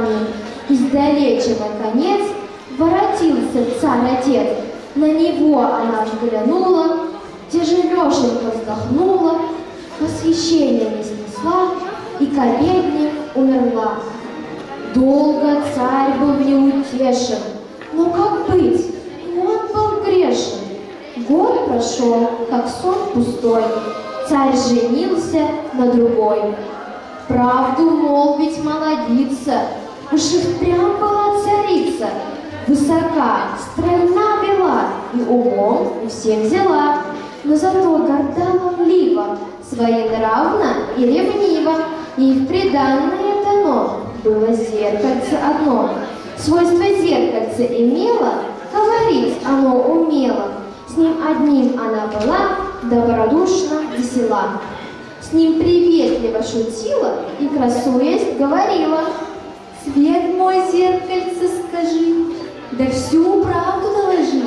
глазами. Издалече, наконец, воротился царь-отец. На него она взглянула, тяжелешенько вздохнула, восхищение не снесла и к обедне умерла. Долго царь был неутешен, но как быть, он был грешен. Год прошел, как сон пустой, царь женился на другой. Правду молвить молодица, уж и впрямь была царица, высока, стройна была и умом у всех взяла, но зато горда ломлива, своенравна и ревнива, и в приданное дано было зеркальце одно. Свойство зеркальца имело, говорить оно умело. С ним одним она была добродушно весела. С ним приветливо шутила и, красуясь, говорила: «Свет мой, зеркальце, скажи, да всю правду доложи.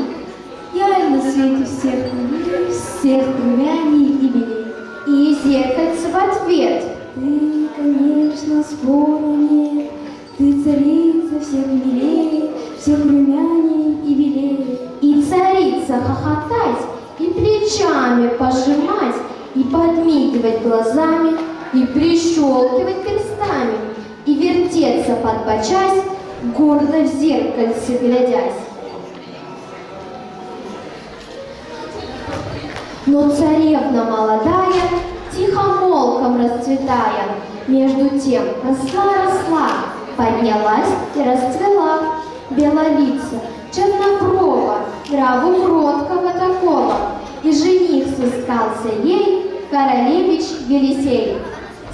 Я на свете всех люблю, всех румяней и белей». И зеркальце в ответ: «Ты, конечно, спору нет, ты царица всех милей, всех румяней и белей». И царица хохотать, и плечами пожимать, и подмигивать глазами, и прищелкивать перстами, и вертеться подбочась, гордо в зеркальце глядясь. Но царевна молодая, тихомолком расцветая, между тем росла, поднялась и расцвела, белолица, черноброва, нраву кроткого такого, и жених сыскался ей, королевич Елисей.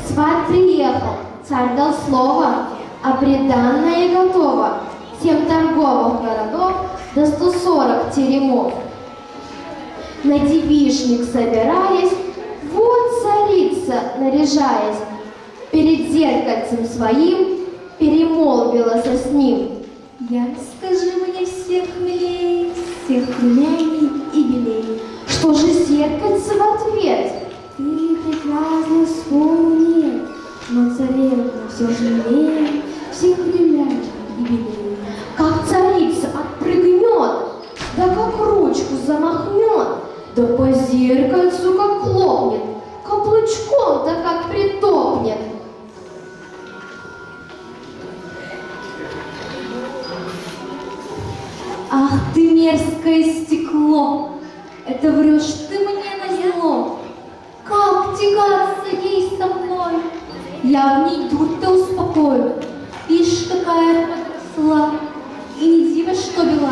Сват приехал, царь дал слово, а приданное готово, 7 торговых городов до 140 теремов. На девичник собираясь, вот царица, наряжаясь, перед зеркальцем своим перемолвила с ним: «Я, скажи мне, всех милей, всех румяней и белей». Что же зеркальце в ответ? «Ты прекрасна, спору нет, но царевна все же милее, всех румяней и белей». Как царица отпрыгнет, да как ручку замахнет, да по зеркальцу как хлопнет, каблучком да как притопнет. «Ах ты, мерзкое стекло! Это врешь ты мне назло! Как тягаться ей со мной? Я в ней дух-то успокою. Ишь, какая подросла, и не диво, что бела.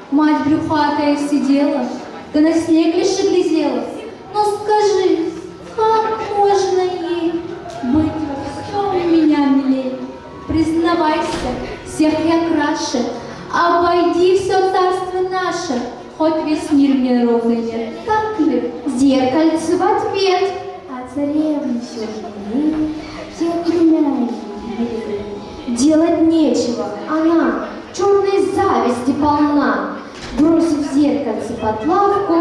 Мать брюхатая сидела, да на снег лишь и глядела. Но скажи, как можно ей быть во всем меня милей? Признавайся, всех я краше, обойди все царство наше, хоть весь мир мне ровный нет, так ли?» Зеркальце в ответ: «А царевна все же милее, всех румяней и белей». Делать нечего, она черной зависти полна. Бросив зеркальце под лавку,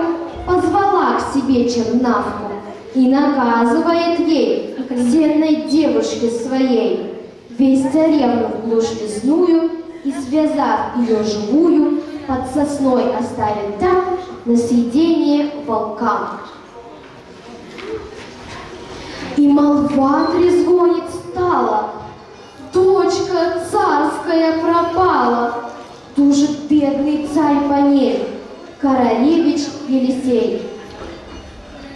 позвала к себе чернавку и наказывает ей, как зерной девушке своей, весь царевну в глушь лесную и, связав ее живую, под сосной оставит там на съедение волкам. И молва трезвонит стала: дочка царская пропала. Тужит бедный царь по ней, королевич Елисей.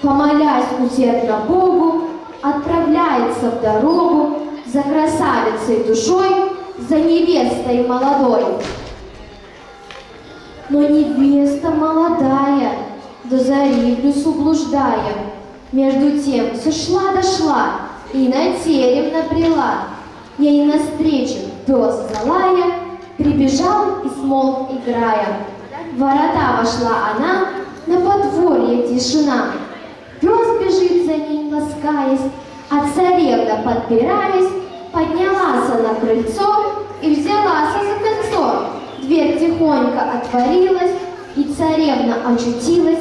Помолясь усердно Богу, отправляется в дорогу за красавицей душой, за невестой молодой. Но невеста молодая, до зари в лесу блуждая, между тем все шла-дошла и на терем набрела. Ей навстречу пес залая прибежал и смолк, играя. В ворота вошла она, на подворье тишина. Пес бежит за ней, ласкаясь, а царевна, подбираясь, поднялась на крыльцо и взялась за кольцо. Дверь тихонько отворилась, и царевна очутилась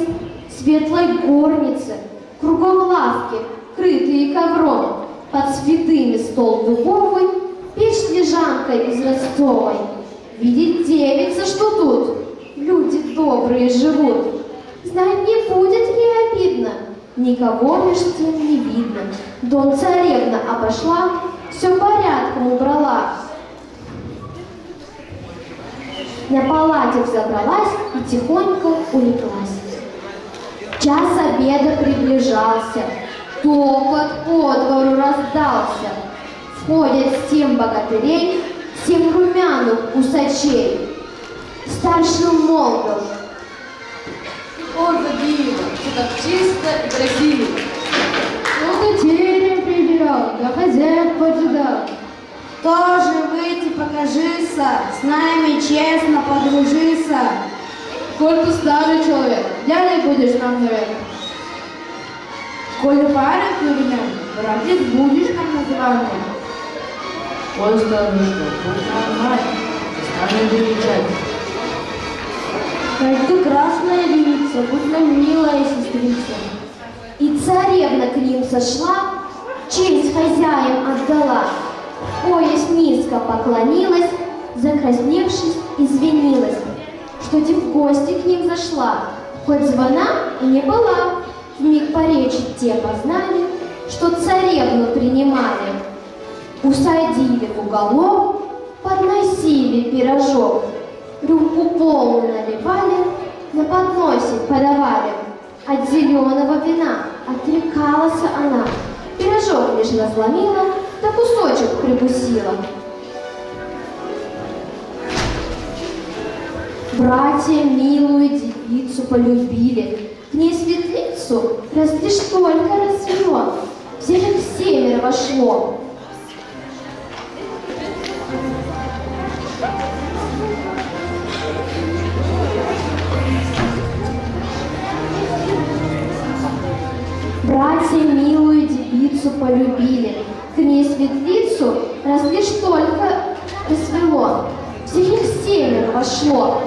в светлой горнице, кругом лавки, крытые ковром, под святыми стол дубовый, печь пришли Жанкой из Ростовой. Видит девица, что тут люди добрые живут. Знать, не будет ей обидно, никого меж тем не видно. Дом царевна обошла, все порядком убрала. На палатик забралась и тихонько улеглась. Час обеда приближался, топот по двору раздался. Входят 7 богатырей, 7 румяных усачей. Старший молвил: «О, диво, все так чисто и красиво!» «Ну-ка терем прибирал, да хозяев поджидал». Тоже выйти покажися, с нами честно подружися. «Коль ты старый человек, дядей будешь нам, наверное». Коль пара куренем, братец будешь нам названным. Ой, старушка, будь нормально, станет замечать. Как ты красная девица, будь нам милая сестрица. И царевна к ним сошла, честь хозяям отдала. Пояс низко поклонилась, закрасневшись, извинилась, что в гости к ним зашла, хоть звона и не была. Вмиг по речи те познали, что царевну принимали. Усадили в уголок, подносили пирожок, рюмку полную наливали, на подносе подавали. От зеленого вина отрекалась она, пирожок лишь разломила, да кусочек прикусила. Братья милую девицу полюбили, к ней светлицу раз лишь только расцвело, всех их 7 вошло. Братья милую девицу полюбили, к ней светлицу раз лишь только расцвело, всех их 7 вошло.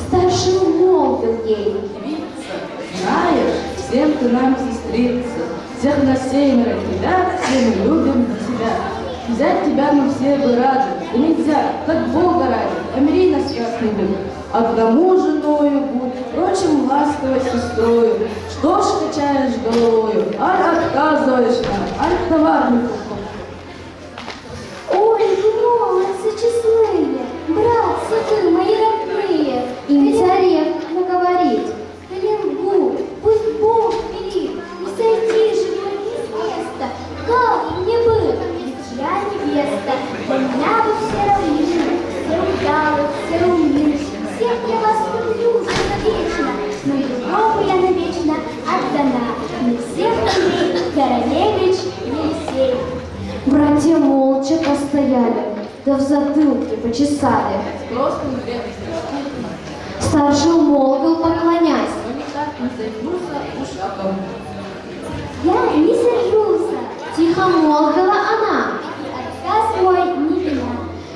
Старший молвил ей: Знаешь, всем ты нам сестрица, всех на 7 тебя, все мы любим за тебя. Взять тебя мы все бы рады, да нельзя, как Бога ради, помири нас как любим. Одному женою будь, впрочем, ласковой сестрою. Что ж качаешь головою, аль отказываешь нам, аль товарнику. «Ой, молодцы честные, братцы вы мои родные!» Им царевна говорит: «Калимбу, пусть Бог велит, не сойти же мне с места, как мне быть? Ведь я невеста, для меня вы все равны, все удалы, все умны, всех я вас люблю навечно, но другому я навечно отдана, не всех Андрей Королевич Елисей». Братья молча постояли, да в затылке почесали. Просто древность. Старший молвил, поклонясь: Но никак не займутся ушаком. «Я не сержусь», — тихо молвила она. «Отказ мой не вина».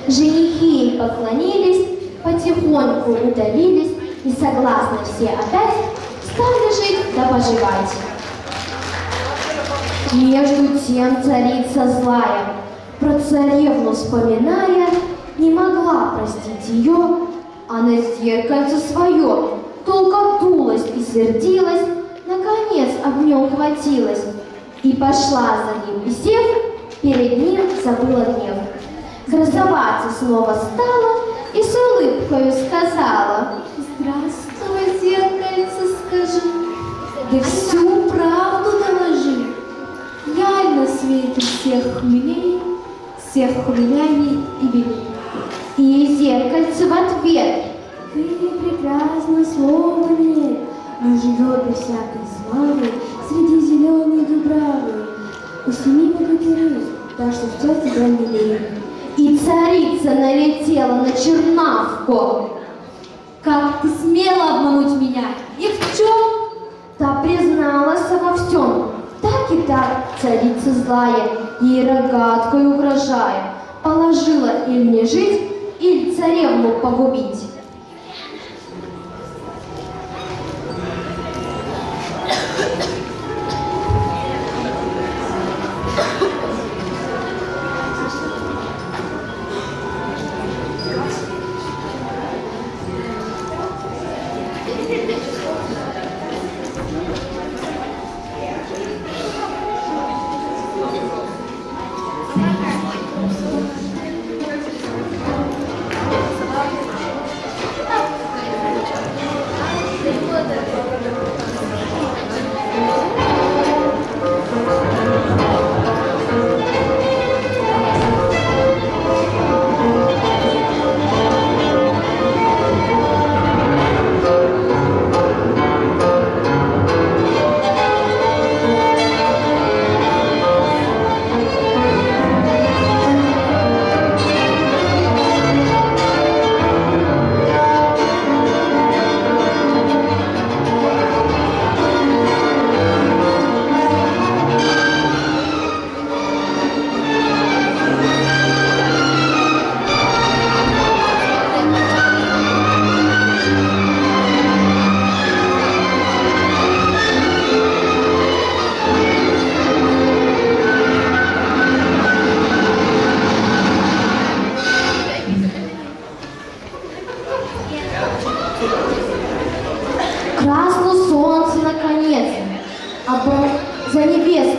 Женихи ей поклонились, потихоньку удалились, и согласны все опять стали жить да поживать. Между тем царица злая, про царевну вспоминая, не могла простить ее, а на зеркальце свое долго дулась и сердилась, наконец об нем хватилась и пошла за ним, и сев, перед ним забыла гнев. Красоваться снова стала и с улыбкою сказала: «Здравствуй, зеркальце, скажи, да всю правду доложи. Я на свете всех хмелей, всех хмеляний и белей». И зеркальце в ответ: «Ты прекрасно слово мне, но живет без всякой славы среди зеленой дубравы. У 7 богатырей, так что все тебя милее». И царица налетела на чернавку: «Как ты смела обмануть меня? И в чем?» Та призналась во всем. Так и так царица злая, ей рогаткой угрожая, положила или не жить, или царевну погубить.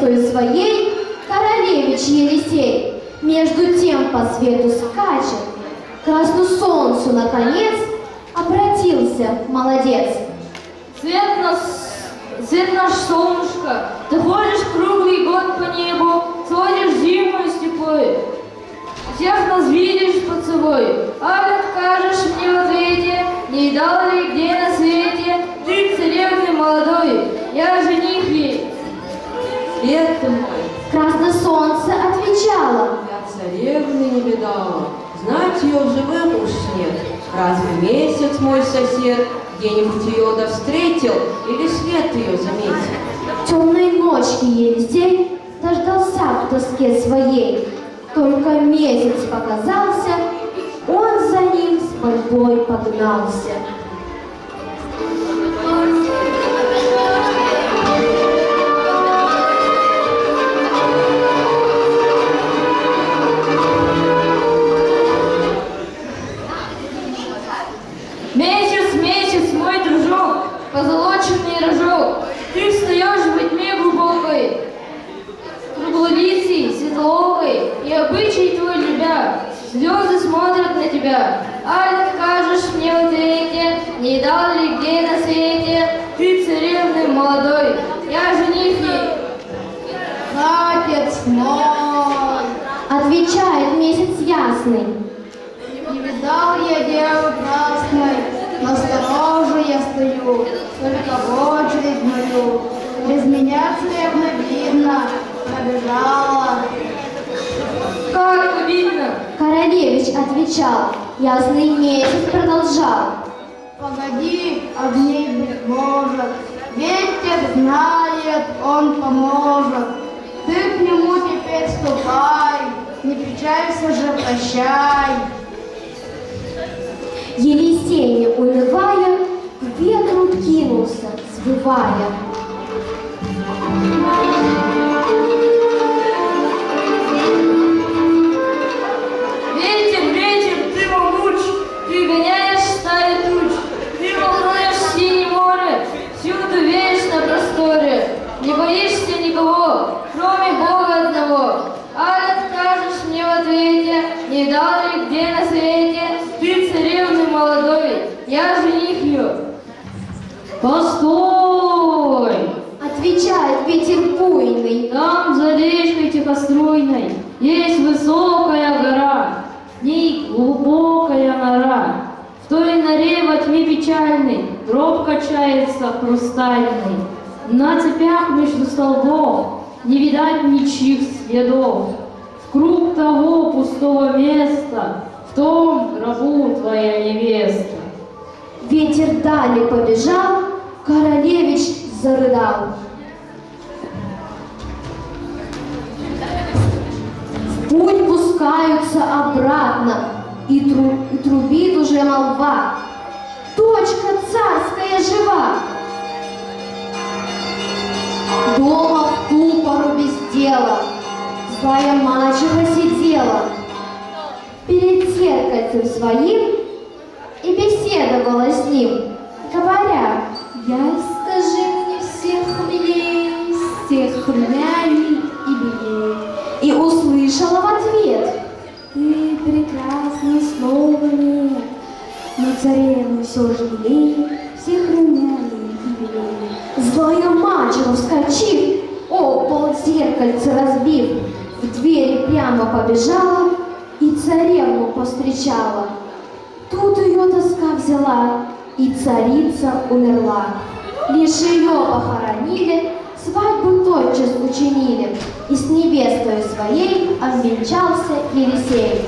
невестою своей, королевич Елисей между тем по свету скачет. К красному солнцу, наконец, обратился молодец. Свет наш солнышко, ты ходишь круглый год по небу, сводишь зиму степой. Всех нас видишь под собой, а откажешь мне в ответе, не дал ли где на свете, ты царевны молодой, я жених ей. Свет ты мой, Красное солнце отвечало. я царевны не видала, знать ее в живых уж нет. Разве месяц мой сосед где-нибудь ее да встретил или свет ее заметил? Темной ночки Елисей дождался в тоске своей. Только месяц показался, он за ним с мольбой погнался. Месяц, мой дружок, позолоченный рожок, ты встаешь во тьме глубокой, круглолицей, светловой, и обычай твой любя, слезы смотрят на тебя. Аль откажешь мне в ответе, не дал ли где на свете, ты царевны молодой, я жених ей. Отец мой, Отвечает месяц ясный. не видал я девы красной, настороже я стою, только в очередь мою. Без меня царевна видно, пробежала. Как видно, Королевич отвечал, ясный месяц продолжал. Погоди, огней быть может, ветер знает, он поможет. Ты к нему теперь ступай, не печалься же, прощай. Елисей, не унывая, к ветру кинулся, взвывая. ветер, ты могуч, ты гоняешь стаи туч, ты волнуешь синее море, всюду веешь на просторе, не боишься никого, кроме Бога одного. Аль откажешь мне в ответе, не дал ли где на свете, ты царевны молодой, я жених ее. Постой! Отвечает ветер буйный. Там за речкой тихоструйной есть высокая гора, в ней глубокая нора. В той норе во тьме печальной гроб качается хрустальный. На цепях между столбов не видать ничьих следов. В круг того пустого места в том гробу твоя невеста. Ветер далее побежал, королевич зарыдал. В путь пускаются обратно, и трубит уже молва. Дочка царская жива. Дома в ту пору без дела злая мачеха сидела перед зеркальцем своим и беседовала с ним, говоря: Я, скажи мне, всех милей, всех румяней и белей. и услышала в ответ: Ты прекрасна, слова нет, но царевну все же милей, всех румяней и белей. злая мачеха, вскочив, о пол зеркальца разбив, в двери прямо побежала и царевну повстречала. Тут ее тоска взяла, и царица умерла. Лишь ее похоронили, свадьбу тотчас учинили, и с невестой своей обвенчался Елисей.